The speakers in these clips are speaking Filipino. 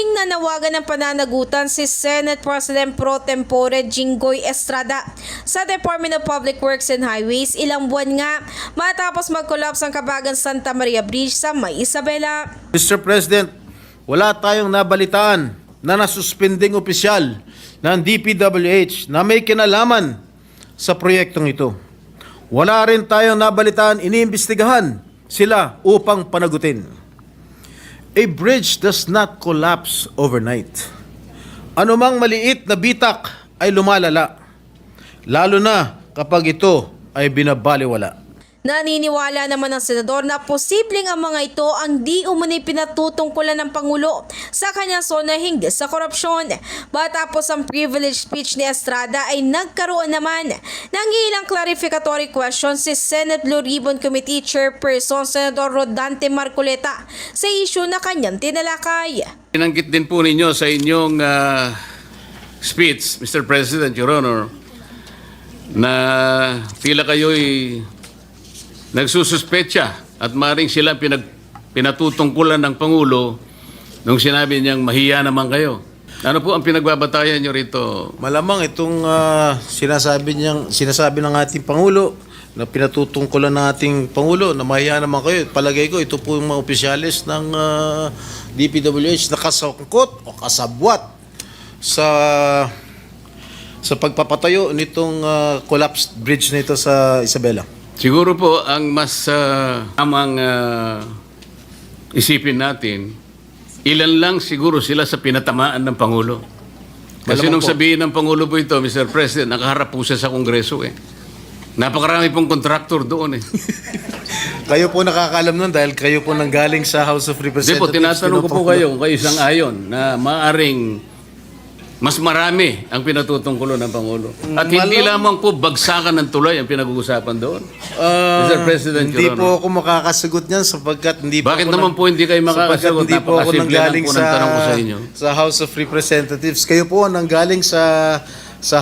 Muling nanawagan ng pananagutan si Senate President Pro Tempore Jinggoy Estrada sa Department of Public Works and Highways ilang buwan nga matapos mag-collapse ang Kabagan Santa Maria Bridge sa May Isabela. Mr. President, wala tayong nabalitaan na nasuspending opisyal ng DPWH na may kinalaman sa proyektong ito. Wala rin tayong nabalitaan iniimbestigahan sila upang panagutin. A bridge does not collapse overnight. Anumang maliit na bitak ay lumalala, lalo na kapag ito ay binabaliwala. Naniniwala naman ang senador na posibleng ang mga ito ang di umani pinatutungkulan ng Pangulo sa kanyang zona hinggil sa korupsyon. Matapos ang privilege speech ni Estrada ay nagkaroon naman ng ilang clarificatory questions si Senate Blue Ribbon Committee Chairperson Senador Rodante Marcoleta sa issue na kanyang tinalakay. Pinanggit din po ninyo sa inyong speech, Mr. President, Your Honor, na tila kayo'y nagsususpetsa at maring sila pinatutungkulan ng Pangulo nung sinabi niyang mahiya naman kayo. Ano po ang pinagbabatayan niyo rito? Malamang itong sinasabi ng ating Pangulo na pinatutungkulan ng ating Pangulo na mahiya naman kayo. Palagay ko ito po yung mga opisyalis ng DPWH na kasangkot o kasabwat sa pagpapatayo nitong collapsed bridge nito sa Isabela. Siguro po ang mas tamang isipin natin, ilan lang siguro sila sa pinatamaan ng Pangulo. Kasi nung sabihin ng Pangulo po ito, Mr. President, nakaharap po siya sa Kongreso eh. Napakarami pong contractor doon eh. Kayo po nakakaalam nun dahil kayo po nanggaling sa House of Hindi Representatives. po, tinatanong ko po kayo kung kayo isang ayon na maaring mas marami ang pinatutungkulo ng Pangulo. At hindi lamang po bagsakan ng tulay ang pinag-uusapan doon. Mr. President, Hindi Your po Honor. ako makakasagot niyan sapagkat hindi po Bakit ako naman po hindi kayo makakasagot? hindi po ako Napakasimple nanggaling lang po ng tanong ko sa inyo. sa House of Representatives. Kayo po ang nanggaling sa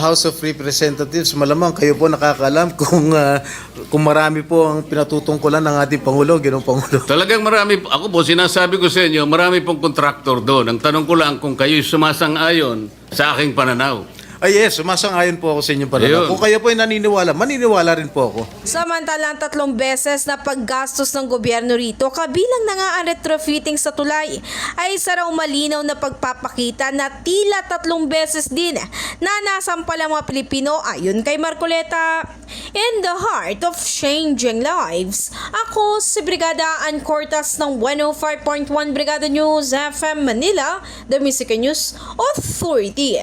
House of Representatives. Malamang kayo po nakakaalam kung marami po ang pinatutungkulan ng ating Pangulo, Ginoong Pangulo. Talagang marami, ako po sinasabi ko sa inyo, marami pong kontraktor doon. Ang tanong ko lang kung kayo'y sumasang-ayon sa aking pananaw. Ay yes, sumasang-ayon po ako sa inyong pananaw. Ayun. Kung kayo po ay naniniwala, maniniwala rin po ako. Samantalang 3 beses na paggastos ng gobyerno rito kabilang na nga ang retrofitting sa tulay ay isa raw malinaw na pagpapakita na tila 3 beses din na nasampal ang mga Pilipino ayon kay Marcoleta. In the heart of changing lives, ako si Brigada Ann Cortas ng 105.1 Brigada News FM Manila, the Music News Authority.